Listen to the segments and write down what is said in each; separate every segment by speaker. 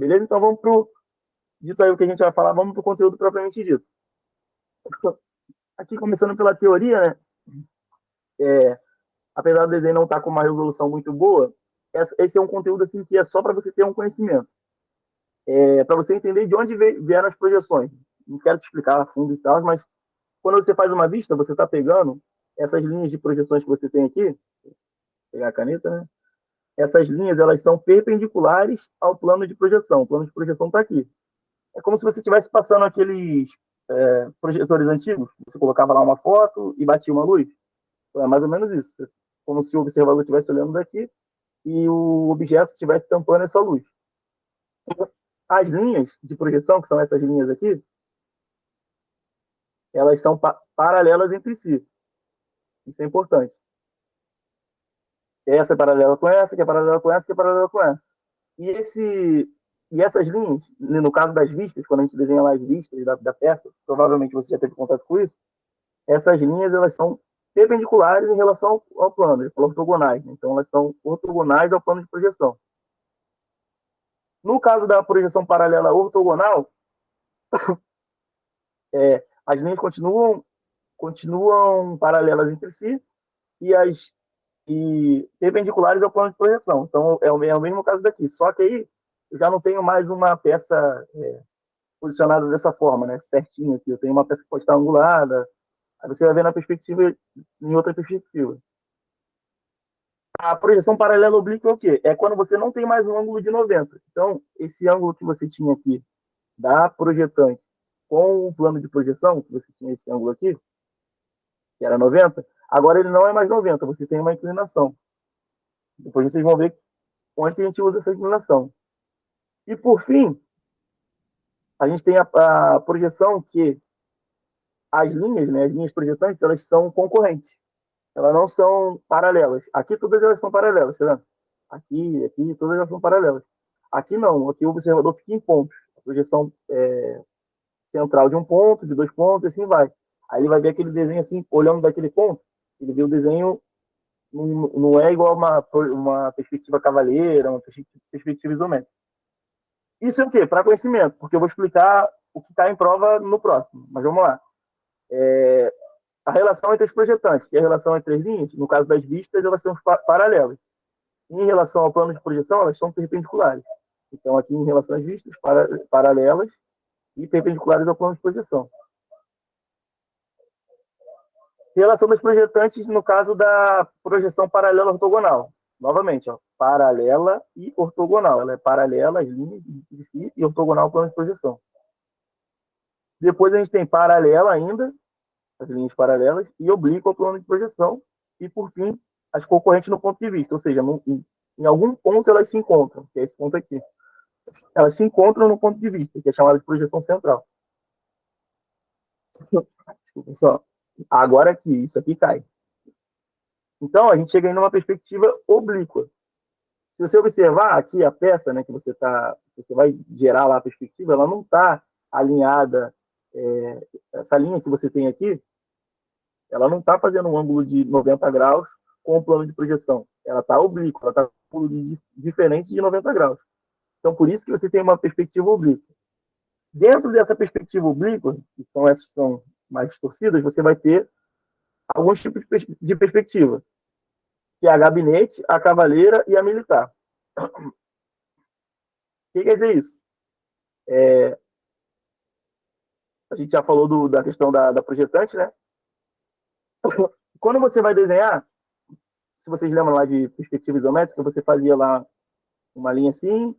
Speaker 1: Beleza? Então vamos pro, dito aí o que a gente vai falar, vamos pro conteúdo propriamente dito. Aqui começando pela teoria, né? Apesar do desenho não estar com uma resolução muito boa, esse é um conteúdo assim que é só para você ter um conhecimento, para você entender de onde vieram as projeções. Não quero te explicar a fundo e tal, mas quando você faz uma vista, você está pegando essas linhas de projeções que você tem aqui, vou pegar a caneta, né? Essas linhas, elas são perpendiculares ao plano de projeção. O plano de projeção está aqui. É como se você estivesse passando aqueles projetores antigos. Você colocava lá uma foto e batia uma luz. Então, é mais ou menos isso. Como se o observador estivesse olhando daqui e o objeto estivesse tampando essa luz. As linhas de projeção, que são essas linhas aqui, elas são paralelas entre si. Isso é importante. Essa é paralela com essa, que é paralela com essa, que é paralela com essa. E, e essas linhas, no caso das vistas, quando a gente desenha lá as vistas da peça, provavelmente você já teve contato com isso, essas linhas elas são perpendiculares em relação ao plano, elas são ortogonais, né? Então elas são ortogonais ao plano de projeção. No caso da projeção paralela ortogonal, as linhas continuam paralelas entre si e perpendiculares ao plano de projeção. Então é o mesmo caso daqui, só que aí eu já não tenho mais uma peça posicionada dessa forma, né, certinho aqui. Eu tenho uma peça que pode estar angulada, aí você vai ver na perspectiva, em outra perspectiva. A projeção paralela oblíqua é o quê? É quando você não tem mais um ângulo de 90. Então, esse ângulo que você tinha aqui da projetante com o plano de projeção, que você tinha esse ângulo aqui, que era 90, agora ele não é mais 90, você tem uma inclinação. Depois vocês vão ver onde a gente usa essa inclinação. E, por fim, a gente tem a projeção que as linhas, né, as linhas projetantes, elas são concorrentes. Elas não são paralelas. Aqui todas elas são paralelas, tá vendo? Aqui, todas elas são paralelas. Aqui não, aqui o observador fica em pontos. A projeção central de um ponto, de dois pontos, e assim vai. Aí ele vai ver aquele desenho assim, olhando daquele ponto, ele vê o desenho, não é igual uma perspectiva cavaleira, uma perspectiva isométrica. Isso é o quê? Para conhecimento, porque eu vou explicar o que está em prova no próximo. Mas vamos lá. A relação entre as projetantes, que é a relação entre as linhas, no caso das vistas, elas são paralelas. Em relação ao plano de projeção, elas são perpendiculares. Então, aqui, em relação às vistas, paralelas e perpendiculares ao plano de projeção. Relação das projetantes, no caso da projeção paralela ortogonal. Novamente, ó, paralela e ortogonal. Ela é paralela às linhas de si e ortogonal ao plano de projeção. Depois a gente tem paralela ainda, as linhas paralelas, e oblíqua ao plano de projeção. E, por fim, as concorrentes no ponto de vista. Ou seja, em algum ponto elas se encontram, que é esse ponto aqui. Elas se encontram no ponto de vista, que é chamado de projeção central. Desculpa só. Agora aqui, isso aqui cai. Então, a gente chega aí numa perspectiva oblíqua. Se você observar aqui a peça, né, que você vai gerar lá a perspectiva, ela não está alinhada, essa linha que você tem aqui, ela não está fazendo um ângulo de 90 graus com o plano de projeção. Ela está oblíqua, ela está com um ângulo diferente de 90 graus. Então, por isso que você tem uma perspectiva oblíqua. Dentro dessa perspectiva oblíqua, que são essas que são mais distorcidas, você vai ter alguns tipos de perspectiva, que é a gabinete, a cavaleira e a militar. O que quer dizer isso? A gente já falou da questão da projetante, né? Quando você vai desenhar, se vocês lembram lá de perspectiva isométrica, você fazia lá uma linha assim,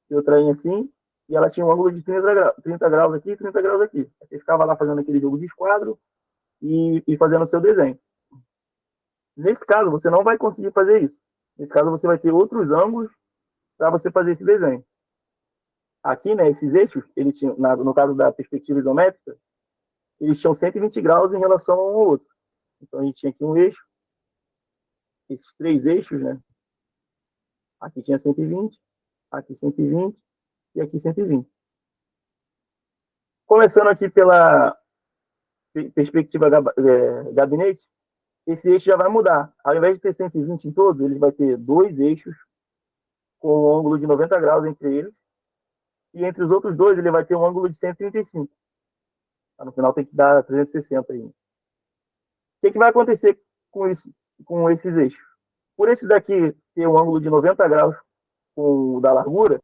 Speaker 1: e outra linha assim, e ela tinha um ângulo de 30 graus aqui e 30 graus aqui. Você ficava lá fazendo aquele jogo de esquadro e fazendo o seu desenho. Nesse caso, você não vai conseguir fazer isso. Nesse caso, você vai ter outros ângulos para você fazer esse desenho. Aqui, né, esses eixos, eles tinham, no caso da perspectiva isométrica, eles tinham 120 graus em relação a um ao outro. Então, a gente tinha aqui um eixo, esses três eixos, né? Aqui tinha 120, aqui 120 e aqui 120. Começando aqui pela perspectiva gabinete, esse eixo já vai mudar. Ao invés de ter 120 em todos, ele vai ter dois eixos com um ângulo de 90 graus entre eles. e entre os outros dois ele vai ter um ângulo de 135. Tá? No final tem que dar 360 aí. O que vai acontecer com isso, com esses eixos? Por esse daqui ter um ângulo de 90 graus com o da largura,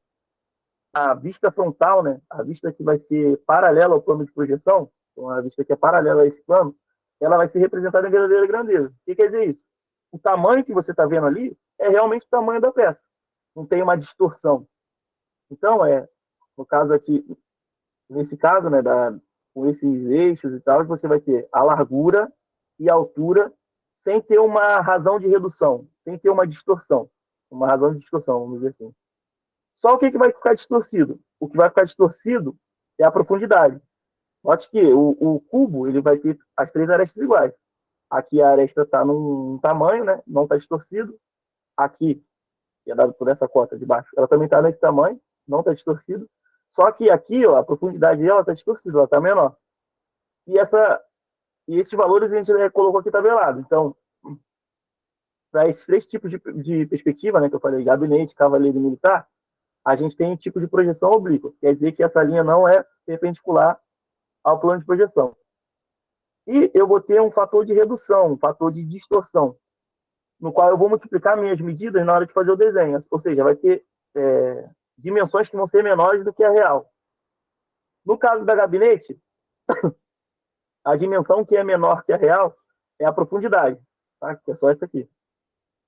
Speaker 1: a vista frontal, né, a vista que vai ser paralela ao plano de projeção, então a vista que é paralela a esse plano, ela vai ser representada em verdadeira grandeza. O que quer dizer isso? O tamanho que você está vendo ali é realmente o tamanho da peça. Não tem uma distorção. Então, no caso aqui, nesse caso, né, com esses eixos e tal, você vai ter a largura e a altura sem ter uma razão de redução, sem ter uma distorção. Uma razão de distorção, vamos dizer assim. Só o que vai ficar distorcido? O que vai ficar distorcido é a profundidade. Note que o cubo ele vai ter as três arestas iguais. Aqui a aresta está num tamanho, né? Não está distorcido. Aqui, que é dado por essa cota de baixo, ela também está nesse tamanho, não está distorcido. Só que aqui, ó, a profundidade dela está distorcida, ela está menor. E, e esses valores a gente colocou aqui tabelado. Então, para esses três tipos de perspectiva, né, que eu falei, gabinete, cavaleiro e militar, a gente tem um tipo de projeção oblíqua. Quer dizer que essa linha não é perpendicular ao plano de projeção. E eu vou ter um fator de redução, um fator de distorção, no qual eu vou multiplicar minhas medidas na hora de fazer o desenho. Ou seja, vai ter dimensões que vão ser menores do que a real. No caso da gabinete, a dimensão que é menor que a real é a profundidade, tá? Que é só essa aqui.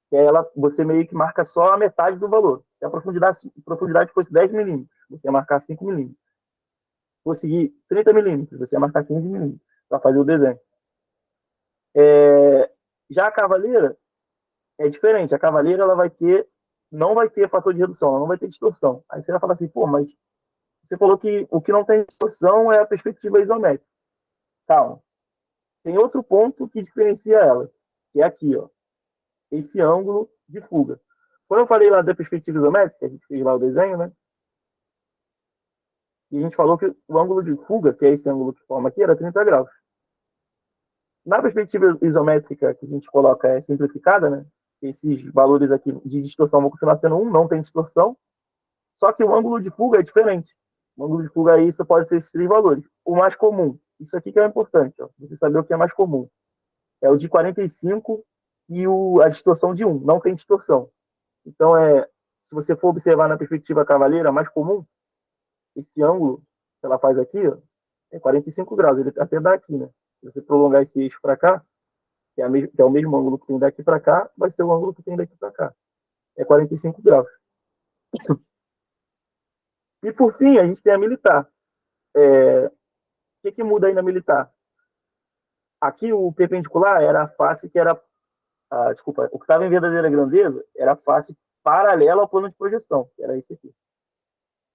Speaker 1: Que é você meio que marca só a metade do valor. Se a profundidade fosse 10 milímetros, você ia marcar 5 milímetros. Se fosse 30 milímetros, você ia marcar 15 milímetros para fazer o desenho. Já a cavaleira é diferente. A cavaleira ela não vai ter fator de redução, ela não vai ter distorção. Aí você vai falar assim, pô, mas você falou que o que não tem distorção é a perspectiva isométrica. Calma. Tem outro ponto que diferencia ela, que é aqui, ó, esse ângulo de fuga. Quando eu falei lá da perspectiva isométrica, a gente fez lá o desenho, né? E a gente falou que o ângulo de fuga, que é esse ângulo que forma aqui, era 30 graus. Na perspectiva isométrica que a gente coloca simplificada, né? Esses valores aqui de distorção vão continuar sendo 1, não tem distorção. Só que o ângulo de fuga é diferente. O ângulo de fuga aí, isso pode ser esses três valores. O mais comum, isso aqui que é importante, ó, você saber o que é mais comum. É o de 45 e a distorção de 1, não tem distorção. Então, se você for observar na perspectiva cavaleira, mais comum, esse ângulo que ela faz aqui, ó, é 45 graus. Ele até dá aqui, né? Se você prolongar esse eixo para cá, que é o mesmo ângulo que tem daqui para cá, vai ser o ângulo que tem daqui para cá. É 45 graus. E, por fim, a gente tem a militar. O que muda aí na militar? Aqui, o perpendicular era a face que era... desculpa, o que estava em verdadeira grandeza era a face paralela ao plano de projeção, que era esse aqui.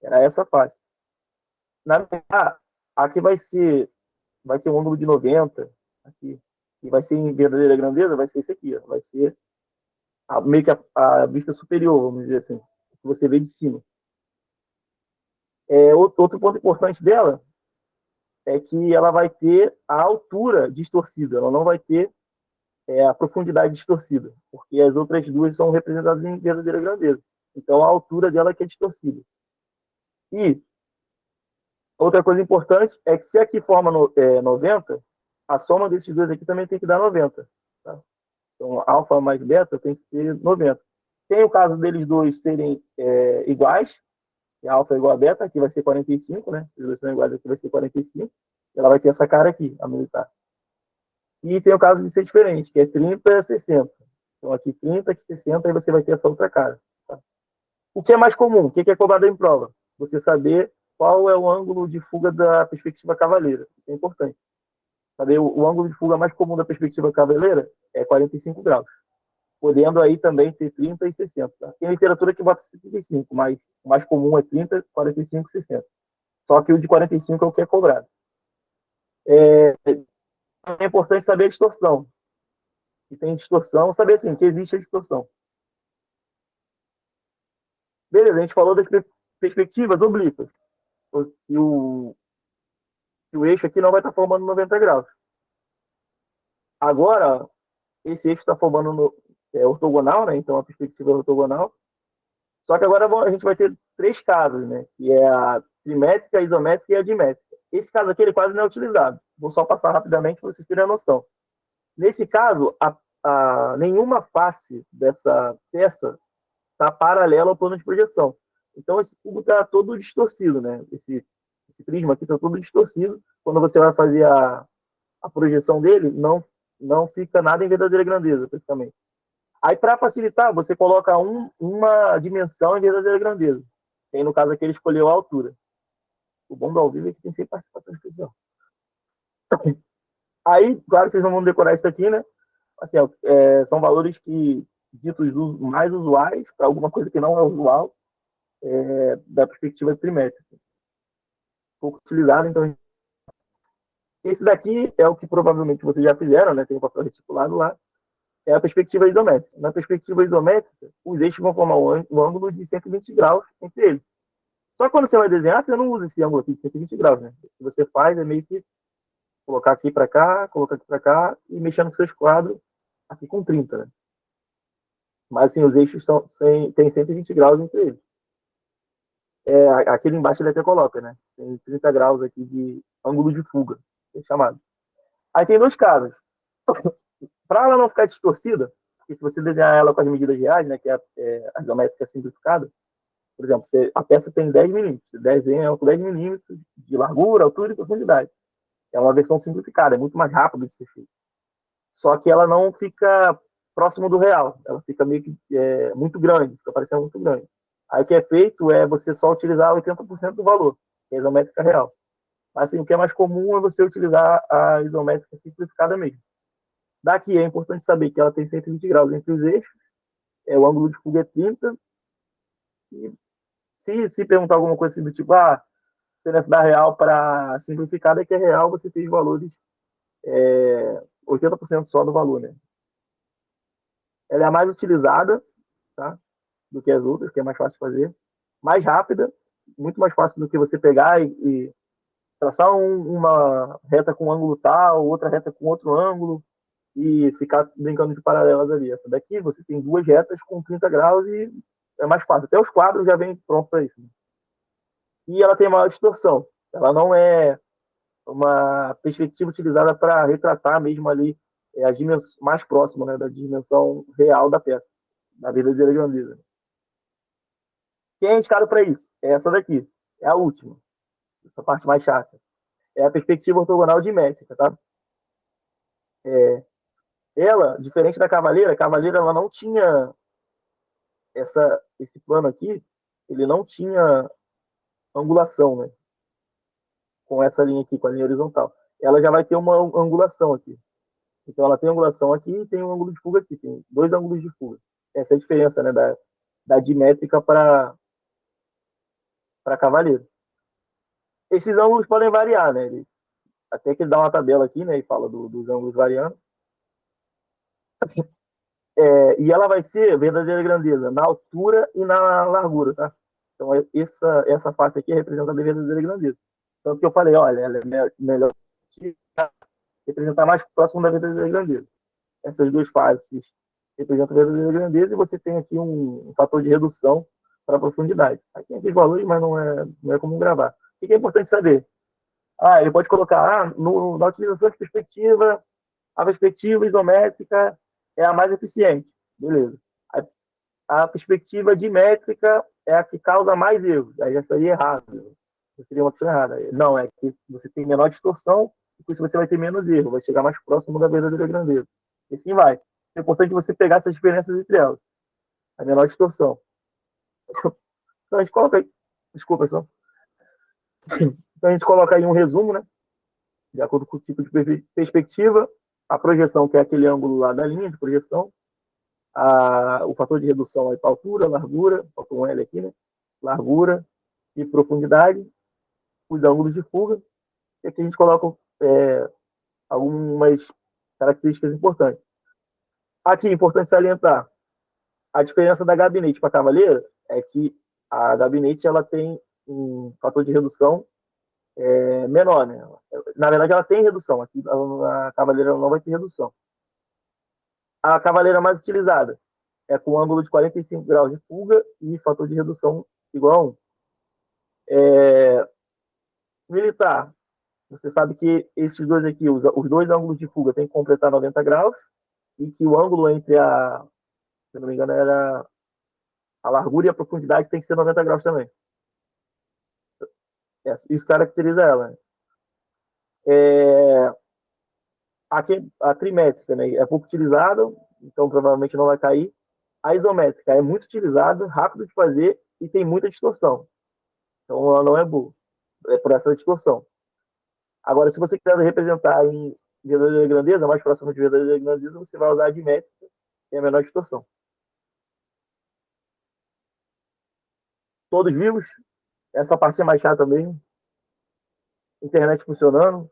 Speaker 1: Era essa face. Na militar, aqui vai ter um ângulo de 90, aqui, e vai ser em verdadeira grandeza, vai ser esse aqui, ó, vai ser meio que a vista superior, vamos dizer assim, que você vê de cima. Outro ponto importante dela é que ela vai ter a altura distorcida, ela não vai ter a profundidade distorcida, porque as outras duas são representadas em verdadeira grandeza. Então, a altura dela é que é distorcida. E outra coisa importante é que se aqui forma 90, a soma desses dois aqui também tem que dar 90. Tá? Então, alfa mais beta tem que ser 90. Tem o caso deles dois serem iguais, que alfa é igual a beta, aqui vai ser 45, né? Se os dois são iguais, aqui vai ser 45. Ela vai ter essa cara aqui, a militar. E tem o caso de ser diferente, que é 30 a 60. Então, aqui 30, aqui 60, aí você vai ter essa outra cara. Tá? O que é mais comum? O que é cobrado em prova? Você saber qual é o ângulo de fuga da perspectiva cavaleira. Isso é importante. Saber o ângulo de fuga mais comum da perspectiva cavaleira é 45 graus. Podendo aí também ter 30 e 60. Tá? Tem literatura que bota 75, mas o mais comum é 30, 45 e 60. Só que o de 45 é o que é cobrado. É importante saber a distorção. Se tem distorção, saber assim, que existe a distorção. Beleza, a gente falou das perspectivas oblíquas. Que o eixo aqui não vai estar formando 90 graus. Agora, esse eixo está formando ortogonal, né? Então a perspectiva é ortogonal. Só que agora a gente vai ter três casos, né? Que é trimétrica, isométrica e adimétrica. Esse caso aqui ele quase não é utilizado. Vou só passar rapidamente para vocês terem a noção. Nesse caso, nenhuma face dessa peça está paralela ao plano de projeção. Então, esse cubo está todo distorcido, né? Esse prisma aqui está todo distorcido. Quando você vai fazer a projeção dele, não fica nada em verdadeira grandeza, praticamente. Aí, para facilitar, você coloca uma dimensão em verdadeira grandeza. Tem, no caso aqui, ele escolheu a altura. O bom do ao vivo é que tem sempre participação especial. Aí, claro, vocês não vão decorar isso aqui, né? Assim, são valores que ditos mais usuais para alguma coisa que não é usual da perspectiva trimétrica. Pouco utilizado, então. Esse daqui é o que provavelmente vocês já fizeram, né? Tem o papel reticulado lá. É a perspectiva isométrica. Na perspectiva isométrica, os eixos vão formar um ângulo de 120 graus entre eles. Só que quando você vai desenhar, você não usa esse ângulo aqui de 120 graus, né? O que você faz é meio que colocar aqui para cá, colocar aqui para cá e mexendo nos seus quadros aqui com 30, né? Mas assim, os eixos têm 120 graus entre eles. Aquele embaixo ele até coloca, né? Tem 30 graus aqui de ângulo de fuga, é chamado. Aí tem dois casos. Para ela não ficar distorcida, porque se você desenhar ela com as medidas reais, né, que é a isométrica simplificada, por exemplo, a peça tem 10 milímetros, você desenha ela com 10 milímetros de largura, altura e profundidade. É uma versão simplificada, é muito mais rápido de ser feito. Só que ela não fica próximo do real, ela fica meio que muito grande, fica parecendo muito grande. Aí o que é feito é você só utilizar 80% do valor, que é a isométrica real. Mas assim, o que é mais comum é você utilizar a isométrica simplificada mesmo. Daqui é importante saber que ela tem 120 graus entre os eixos, o ângulo de fuga é 30, e se perguntar alguma coisa assim do tipo, diferença da real para simplificada é que a real você fez valores 80% só do valor, né? Ela é a mais utilizada, tá? Do que as outras, que é mais fácil de fazer, mais rápida, muito mais fácil do que você pegar e traçar uma reta com um ângulo tal, outra reta com outro ângulo e ficar brincando de paralelas ali. Essa daqui você tem duas retas com 30 graus e é mais fácil. Até os quadros já vêm prontos para isso. Né? E ela tem maior distorção. Ela não é uma perspectiva utilizada para retratar mesmo ali as dimensões mais próximas, né, da dimensão real da peça, da verdadeira grandeza. Quem é indicado para isso? É essa daqui. É a última. Essa parte mais chata. É a perspectiva ortogonal dimétrica, tá? Ela, diferente da Cavaleira, a Cavaleira ela não tinha esse plano aqui, ele não tinha angulação, né? Com essa linha aqui, com a linha horizontal. Ela já vai ter uma angulação aqui. Então ela tem angulação aqui e tem um ângulo de fuga aqui. Tem dois ângulos de fuga. Essa é a diferença, né? Da dimétrica para Cavaleiro. Esses ângulos podem variar, né? Até que ele dá uma tabela aqui, né? E fala dos ângulos variando. E ela vai ser verdadeira grandeza na altura e na largura, tá? Então, essa face aqui representa a verdadeira grandeza. Tanto que eu falei, olha, ela é melhor representar mais próximo da verdadeira grandeza. Essas duas faces representam a verdadeira grandeza e você tem aqui um fator de redução para a profundidade. Aqui tem aqueles valores, mas não é comum gravar. O que é importante saber? Ele pode colocar, na utilização de perspectiva, a perspectiva isométrica é a mais eficiente. Beleza. A perspectiva dimétrica é a que causa mais erros. Aí já seria errado. Isso seria uma opção errada. Não, é que você tem menor distorção e por isso você vai ter menos erro, vai chegar mais próximo da verdadeira grandeza. E assim vai. É importante você pegar essas diferenças entre elas. A menor distorção. Então a gente coloca aí. Desculpa, pessoal. Então a gente coloca aí um resumo, né? De acordo com o tipo de perspectiva, a projeção, que é aquele ângulo lá da linha de projeção, o fator de redução aí para altura, largura, faltou um L aqui, né? Largura e profundidade, os ângulos de fuga, e aqui a gente coloca algumas características importantes. Aqui, importante salientar, a diferença da gabinete para a cavaleira é que a gabinete ela tem um fator de redução menor, né? Na verdade, ela tem redução. Aqui a cavaleira não vai ter redução. A cavaleira mais utilizada é com ângulo de 45 graus de fuga e fator de redução igual a 1. Militar, você sabe que esses dois aqui, os dois ângulos de fuga tem que completar 90 graus e que o ângulo entre se não me engano, era a largura e a profundidade tem que ser 90 graus também. Isso caracteriza ela. Né? É, a trimétrica né, é pouco utilizada, então provavelmente não vai cair. A isométrica é muito utilizada, rápido de fazer e tem muita distorção. Então ela não é boa, é por essa distorção. Agora, se você quiser representar em verdadeira grandeza, mais próximo de verdadeira grandeza, você vai usar a dimétrica, que é a menor distorção. Todos vivos, essa parte é mais chata mesmo. Internet funcionando,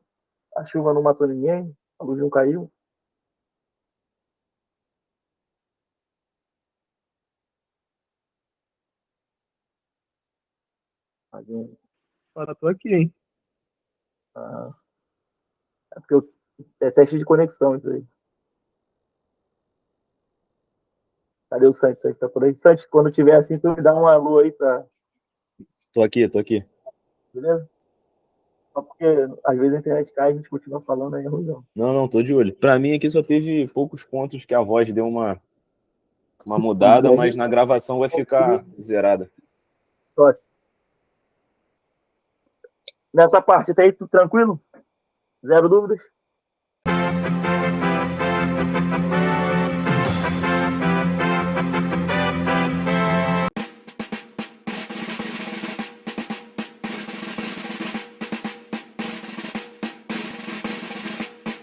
Speaker 1: a chuva não matou ninguém, a luz não caiu. Mas,
Speaker 2: Tô aqui, hein?
Speaker 1: ah, é porque é teste de conexão isso aí. Cadê o Santos? Santos tá por aí? Santos, quando tiver assim, tu me dá um alô aí pra.
Speaker 3: Tô aqui, tô aqui.
Speaker 1: Beleza? Só porque às vezes a internet cai e a gente continua falando aí, é ruim não.
Speaker 3: Não, não, tô de olho. Pra mim aqui só teve poucos pontos que a voz deu uma mudada, mas na gravação vai ficar zerada.
Speaker 1: Próximo. Nessa parte, tá aí tudo tranquilo? Zero dúvidas?